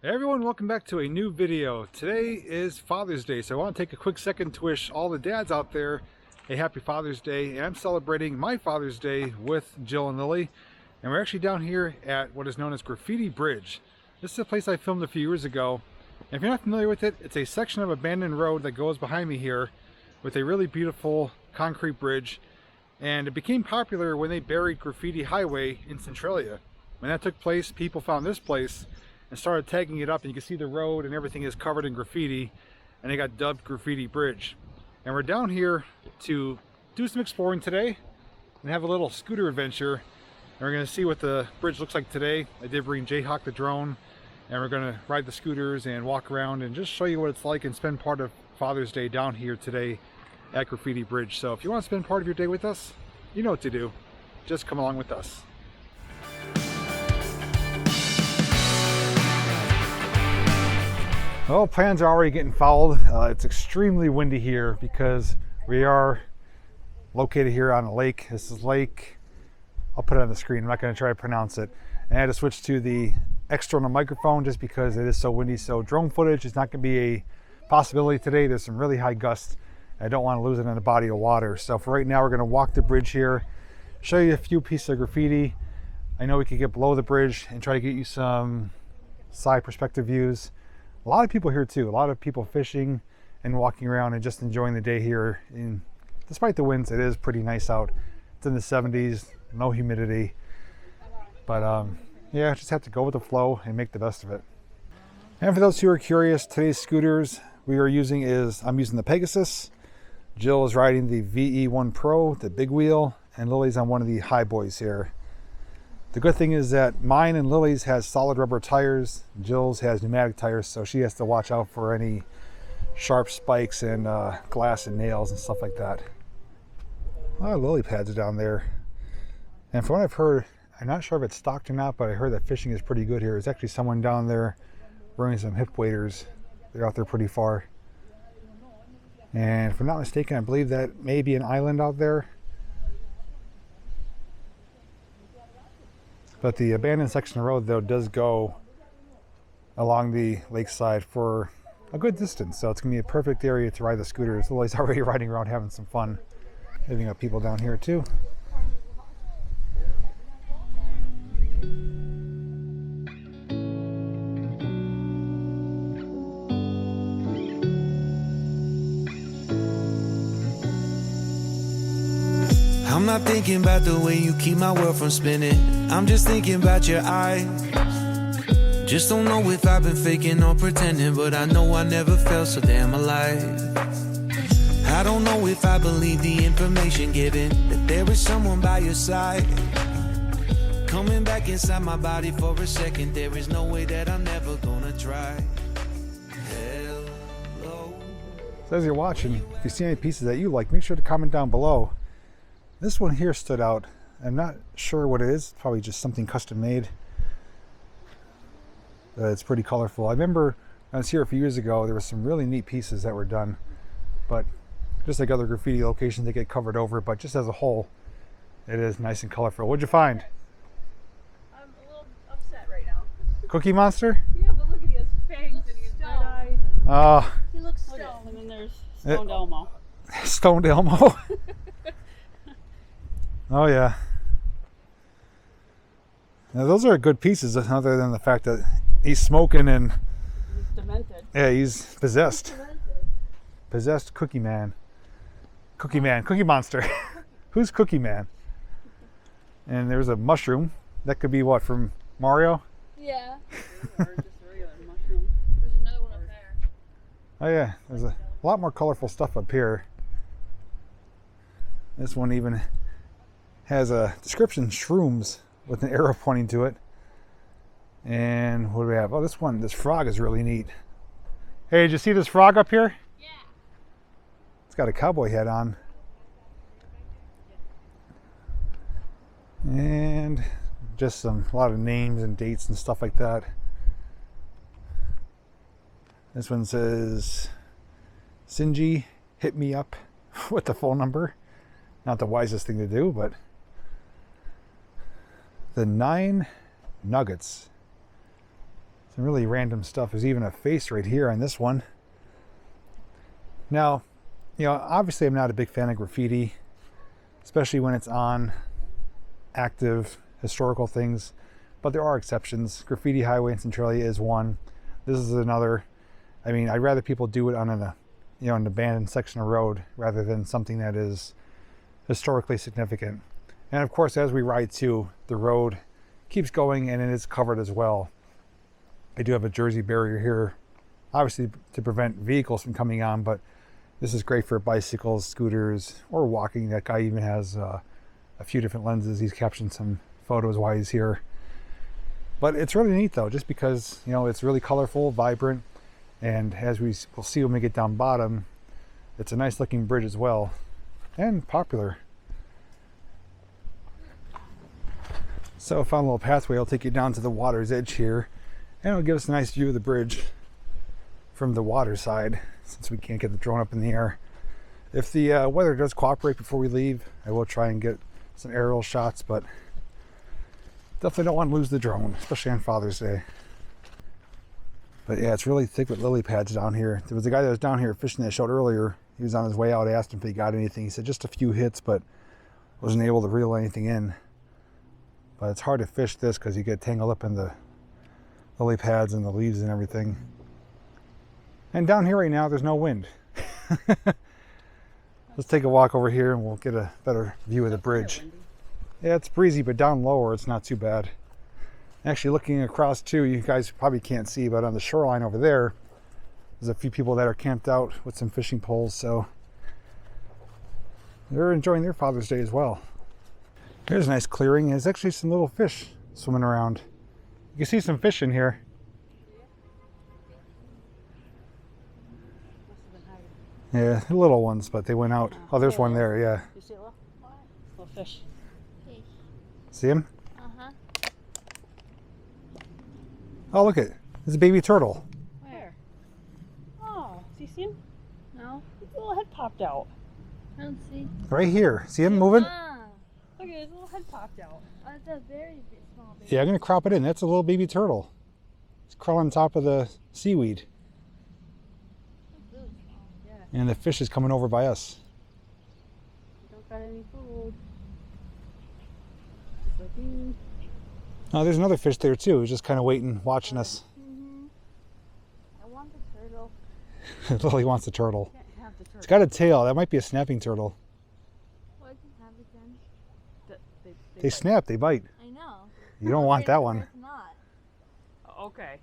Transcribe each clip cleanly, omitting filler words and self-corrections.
Hey everyone, welcome back to a new video. Today is Father's Day, so I want to take a quick second to wish all the dads out there a happy Father's Day. And I'm celebrating my Father's Day with Jill and Lily. And we're actually down here at what is known as Graffiti Bridge. This is a place I filmed a few years ago. And if you're not familiar with it, it's a section of abandoned road that goes behind me here with a really beautiful concrete bridge. And it became popular when they buried Graffiti Highway in Centralia. When that took place, people found this place and started tagging it up, and you can see the road and everything is covered in graffiti, and they got dubbed Graffiti Bridge. And we're down here to do some exploring today and have a little scooter adventure, and we're going to see what the bridge looks like today. I did bring Jayhawk the drone, and we're going to ride the scooters and walk around and just show you what it's like and spend part of Father's Day down here today at Graffiti Bridge. So if you want to spend part of your day with us, you know what to do. Just come along with us. Well, plans are already getting fouled. It's extremely windy here because we are located here on a lake. This is Lake, I'll put it on the screen, I'm not going to try to pronounce it. And I had to switch to the external microphone just because it is so windy. So drone footage is not going to be a possibility today. There's some really high gusts. I don't want to lose it in a body of water. So for right now, we're going to walk the bridge here, show you a few pieces of graffiti. I know we could get below the bridge and try to get you some side perspective views. A lot of people here too, a lot of people fishing and walking around and just enjoying the day here. And despite the winds, it is pretty nice out. It's in the 70s, no humidity. But yeah, just have to go with the flow and make the best of it. And for those who are curious, today's scooters I'm using the Pegasus. Jill is riding the VE1 Pro, the big wheel, and Lily's on one of the high boys here. The good thing is that mine and Lily's has solid rubber tires. Jill's has pneumatic tires, so she has to watch out for any sharp spikes and glass and nails and stuff like that. A lot of lily pads are down there. And from what I've heard, I'm not sure if it's stocked or not, but I heard that fishing is pretty good here. There's actually someone down there wearing some hip waders. They're out there pretty far. And if I'm not mistaken, I believe that may be an island out there. But the abandoned section of road, though, does go along the lakeside for a good distance. So it's going to be a perfect area to ride the scooters. Lily's already riding around having some fun. Maybe got people down here, too. I'm not thinking about the way you keep my world from spinning. I'm just thinking about your eyes. Just don't know if I've been faking or pretending, but I know I never felt so damn alive. I don't know if I believe the information given, that there is someone by your side. Coming back inside my body for a second, there is no way that I'm never gonna try. Hello. So as you're watching, if you see any pieces that you like, make sure to comment down below. This one here stood out. I'm not sure what it is. It's probably just something custom made. It's pretty colorful. I remember when I was here a few years ago, there were some really neat pieces that were done. But just like other graffiti locations, they get covered over. But just as a whole, it is nice and colorful. What'd you find? I'm a little upset right now. Cookie Monster? Yeah, but look at his fangs and his red eyes. He looks stoned. And then there's Stoned Elmo. Stoned Elmo? Oh yeah. Now those are good pieces, other than the fact that he's smoking and He's demented. yeah, he's possessed. Possessed Cookie Man. Cookie Man, Cookie Monster. Who's Cookie Man? And there's a mushroom. That could be what, from Mario? Yeah. Or just a regular mushroom. There's another one up there. Oh yeah, there's a lot more colorful stuff up here. This one even has a description, shrooms, with an arrow pointing to it. And what do we have? Oh, this frog is really neat. Hey, did you see this frog up here? Yeah. It's got a cowboy hat on. And just a lot of names and dates and stuff like that. This one says, Sinji, hit me up with the phone number. Not the wisest thing to do, but the 9 nuggets. Some really random stuff. There's even a face right here on this one. Now, you know, obviously I'm not a big fan of graffiti, especially when it's on active historical things, but there are exceptions. Graffiti Highway in Centralia is one. This is another. I mean, I'd rather people do it on an abandoned section of road rather than something that is historically significant. And of course, as we ride too, the road keeps going and it is covered as well. I do have a Jersey barrier here, obviously to prevent vehicles from coming on, but this is great for bicycles, scooters, or walking. That guy even has a few different lenses. He's captioned some photos while he's here. But it's really neat though, just because, you know, it's really colorful, vibrant, and as we'll see when we get down bottom, it's a nice looking bridge as well, and popular. So I found a little pathway. I'll take you down to the water's edge here, and it'll give us a nice view of the bridge from the water side, since we can't get the drone up in the air. If the weather does cooperate before we leave, I will try and get some aerial shots, but definitely don't want to lose the drone, especially on Father's Day. But yeah, it's really thick with lily pads down here. There was a guy that was down here fishing that I showed earlier. He was on his way out. I asked him if he got anything. He said just a few hits, but wasn't able to reel anything in. But it's hard to fish this because you get tangled up in the lily pads and the leaves and everything. And down here right now, there's no wind. Let's take a walk over here and we'll get a better view of the bridge. Yeah, it's breezy, but down lower, it's not too bad. Actually, looking across too, you guys probably can't see, but on the shoreline over there, there's a few people that are camped out with some fishing poles, so they're enjoying their Father's Day as well. Here's a nice clearing. There's actually some little fish swimming around. You can see some fish in here. Yeah, little ones, but they went out. Oh, there's one there, yeah. You see a little fish? See him? Uh-huh. Oh, look it. There's a baby turtle. Where? Oh, do you see him? No. His little head popped out. I don't see. Right here. See him moving? Ah, Look at his little head popped out. oh, it's a very big, small baby. Yeah, I'm going to crop it in. That's a little baby turtle. It's crawling on top of the seaweed. It's really small. Yeah. And the fish is coming over by us. Don't got any food. Just like me. Oh, there's another fish there too. He's just kind of waiting, watching us. Mm-hmm. I want the turtle. Lily wants the turtle. Can't have the turtle. It's got a tail. That might be a snapping turtle. Why do you have it then? They snap, they bite. I know. You don't want that one. It's not. Okay.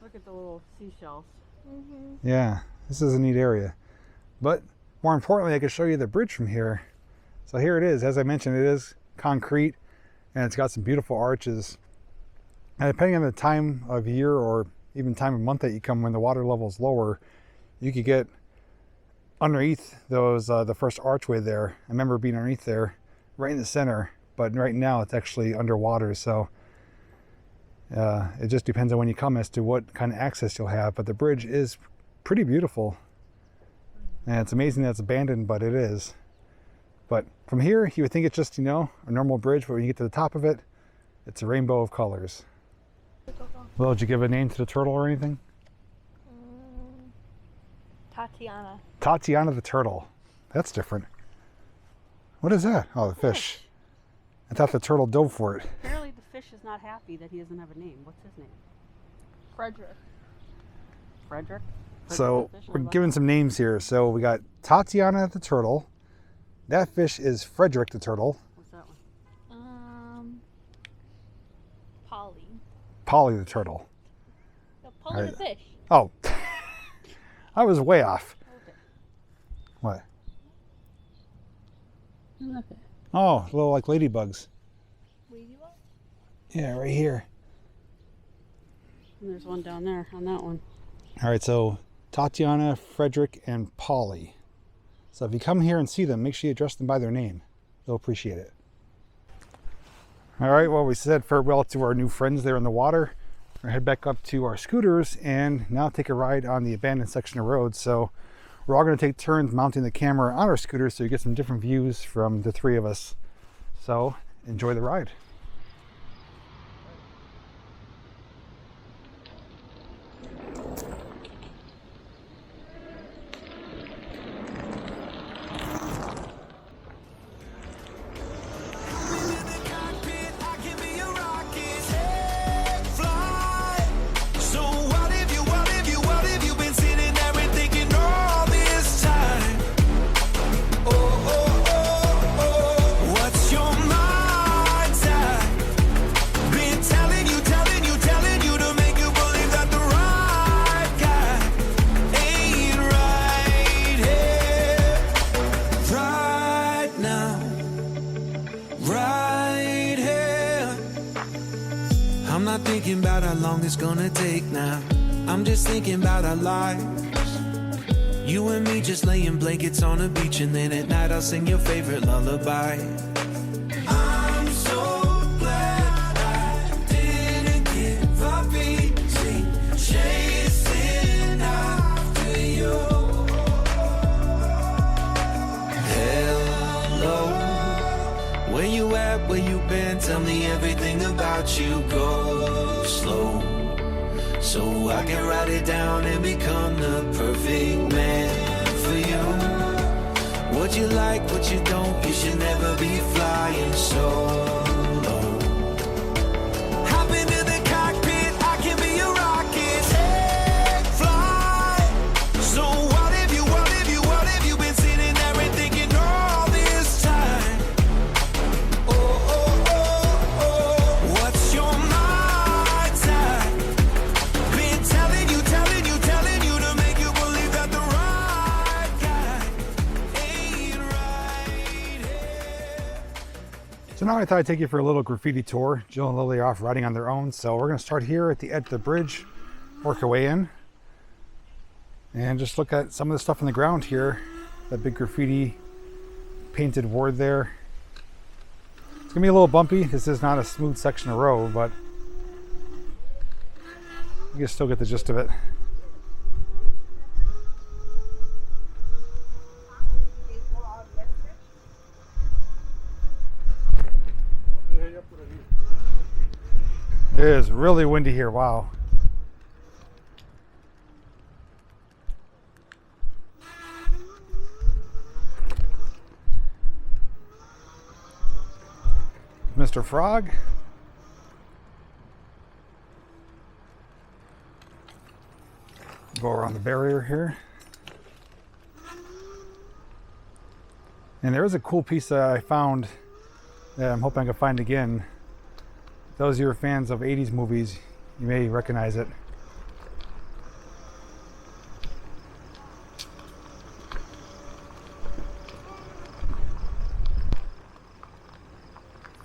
Look at the little seashells. Mm-hmm. Yeah, this is a neat area. But more importantly, I can show you the bridge from here. So here it is. As I mentioned, it is concrete and it's got some beautiful arches. And depending on the time of year or even time of month that you come, when the water level is lower, you could get underneath those the first archway there. I remember being underneath there, right in the center. But right now it's actually underwater, so it just depends on when you come as to what kind of access you'll have. But the bridge is pretty beautiful, and it's amazing that it's abandoned, but it is. But from here, you would think it's just, you know, a normal bridge, but when you get to the top of it, it's a rainbow of colors. Well, did you give a name to the turtle or anything? Tatiana. Tatiana the turtle. That's different. What is that? Oh, the fish. I thought the turtle dove for it. Apparently the fish is not happy that he doesn't have a name. What's his name? Frederick. Frederick? So Frederick the fish we're or what? giving some names here. So we got Tatiana the turtle. That fish is Frederick the turtle. What's that one? Polly. Polly the turtle. No, Polly the fish. Oh, I was way off. Okay. What? Okay. Oh, little like ladybugs. Ladybug? Yeah, right here. And there's one down there on that one. All right, so Tatiana, Frederick, and Polly. So if you come here and see them, make sure you address them by their name. They'll appreciate it. All right, well, we said farewell to our new friends there in the water. We're gonna head back up to our scooters and now take a ride on the abandoned section of road. So we're all gonna take turns mounting the camera on our scooters so you get some different views from the three of us. So enjoy the ride. about how long it's gonna take now. I'm just thinking about our lives. You and me just laying blankets on the beach, and then at night I'll sing your favorite lullaby. I'm so glad I didn't give up easy, chasing after you. Hello, where you at, where you been? Tell me everything about you. Go slow, so I can write it down and become the perfect man for you. What you like, what you don't, you should never be flying solo. Hop into the cockpit, I can be your rocket. Take flight. So what have you been sitting there and thinking all this time? Oh, oh, oh, oh, what's your mind's at? Been telling you to make you believe that the right guy ain't right here. So now I thought I'd take you for a little graffiti tour. Jill and Lily are off riding on their own, so we're going to start here at the edge of the bridge, work our way in, and just look at some of the stuff on the ground here. That big graffiti painted word there. It's going to be a little bumpy. This is not a smooth section of road, but you can still get the gist of it. It is really windy here, wow. Mr. Frog. Go around the barrier here. And there is a cool piece that I found that I'm hoping I can find again. Those of you who are fans of 80s movies, you may recognize it.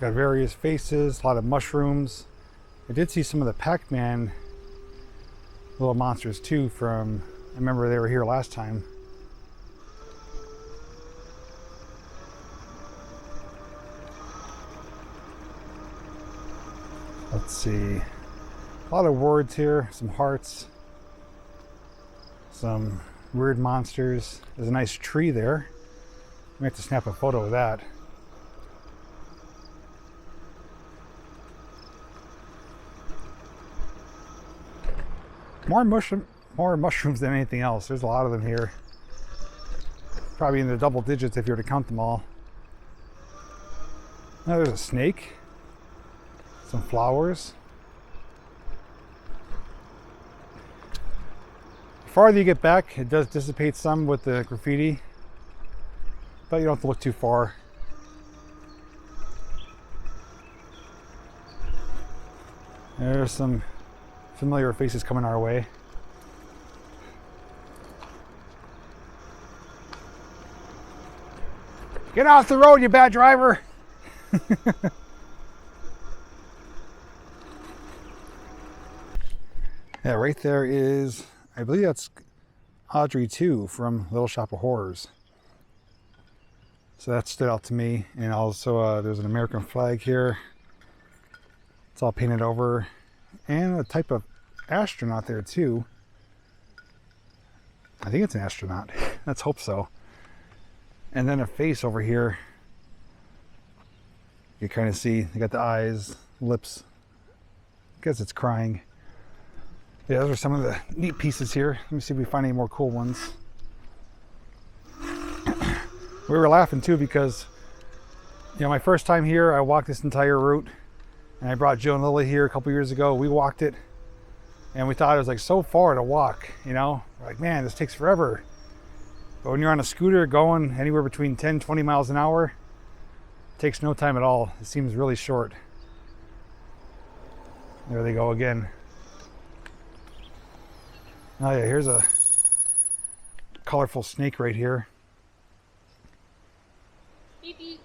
Got various faces, a lot of mushrooms. I did see some of the Pac-Man little monsters too from, I remember they were here last time. Let's see, a lot of words here, some hearts, some weird monsters. There's a nice tree there. I have to snap a photo of that. More mushrooms than anything else. There's a lot of them here. Probably in the double digits if you were to count them all. Now there's a snake. Some flowers. The farther you get back, it does dissipate some with the graffiti, but you don't have to look too far. There's some familiar faces coming our way. Get off the road, you bad driver! Yeah, right there is, I believe that's Audrey 2 from Little Shop of Horrors. So that stood out to me. And also there's an American flag here. It's all painted over. And a type of astronaut there too. I think it's an astronaut. Let's hope so. And then a face over here. You kind of see, they got the eyes, lips. I guess it's crying. Yeah, those are some of the neat pieces here. Let me see if we find any more cool ones. We were laughing too because, you know, my first time here, I walked this entire route. And I brought Jill and Lily here a couple years ago. We walked it and we thought it was like so far to walk, you know? We're like, man, this takes forever. But when you're on a scooter going anywhere between 10, 20 miles an hour, it takes no time at all. It seems really short. There they go again. Oh yeah, here's a colorful snake right here. Beep beep.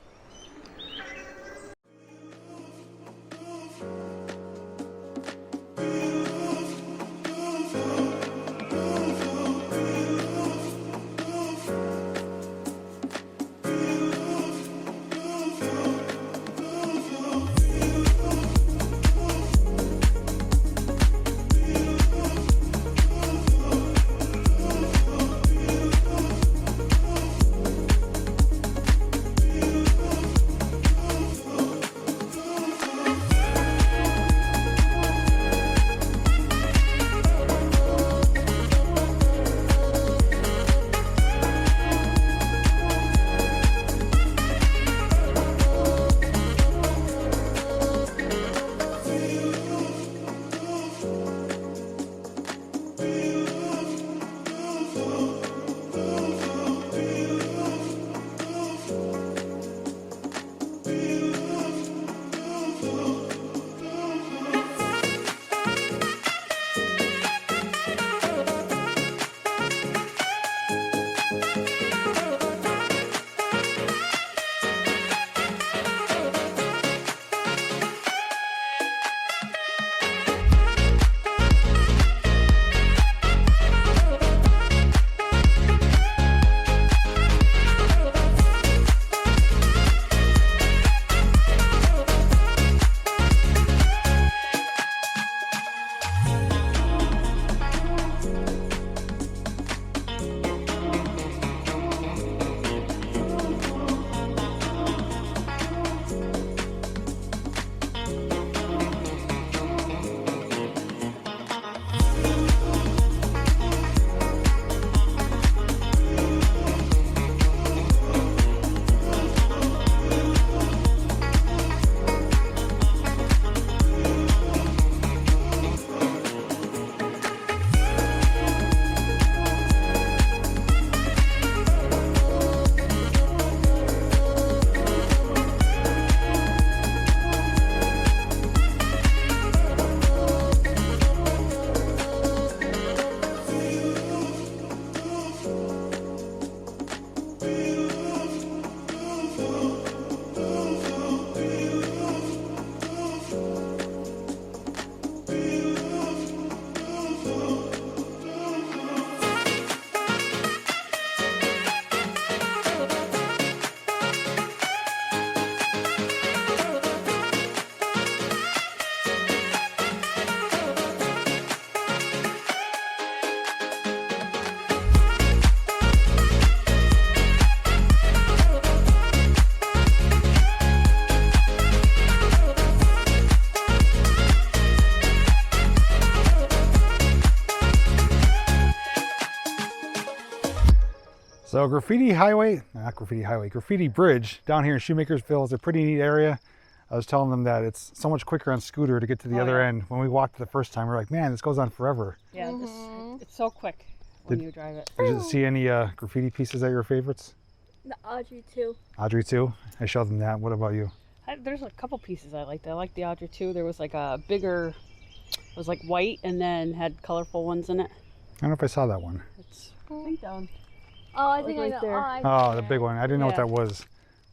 So Graffiti Highway, not Graffiti Highway, Graffiti Bridge down here in Shoemakersville is a pretty neat area. I was telling them that it's so much quicker on scooter to get to the other end. When we walked the first time, we were like, man, this goes on forever. Yeah, it's so quick when you drive it. Did you see any graffiti pieces that are your favorites? The Audrey too. Audrey too? I showed them that. What about you? There's a couple pieces I liked. I liked the Audrey too. There was like a bigger, it was like white and then had colorful ones in it. I don't know if I saw that one. It's I think down. Oh, I think Right I know. there. Oh, the big one. I didn't know what that was.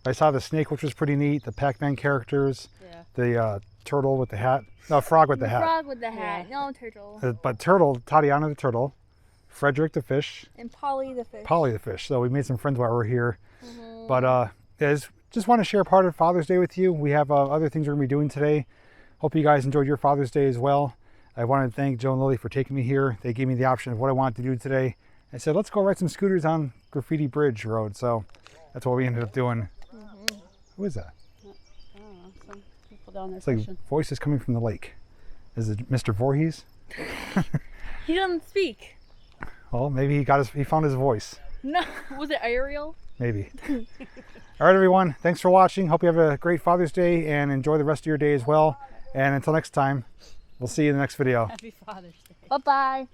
I saw the snake, which was pretty neat. The Pac-Man characters. Yeah. The turtle with the hat. No, frog with the hat. Frog with the hat. No, turtle. But turtle, Tatiana the turtle, Frederick the fish, And Polly the fish. Polly the fish. So we made some friends while we were here. But just want to share part of Father's Day with you. We have other things we're going to be doing today. Hope you guys enjoyed your Father's Day as well. I wanted to thank Joe and Lily for taking me here. They gave me the option of what I wanted to do today. I said, let's go ride some scooters on Graffiti Bridge Road. So that's what we ended up doing. Who is that? I don't know, some people down there It's like fishing. voices coming from the lake. Is it Mr. Voorhees? He doesn't speak. Well, maybe he found his voice. No, was it Ariel? Maybe. All right, everyone. Thanks for watching. Hope you have a great Father's Day and enjoy the rest of your day as well. And until next time, we'll see you in the next video. Happy Father's Day. Bye-bye.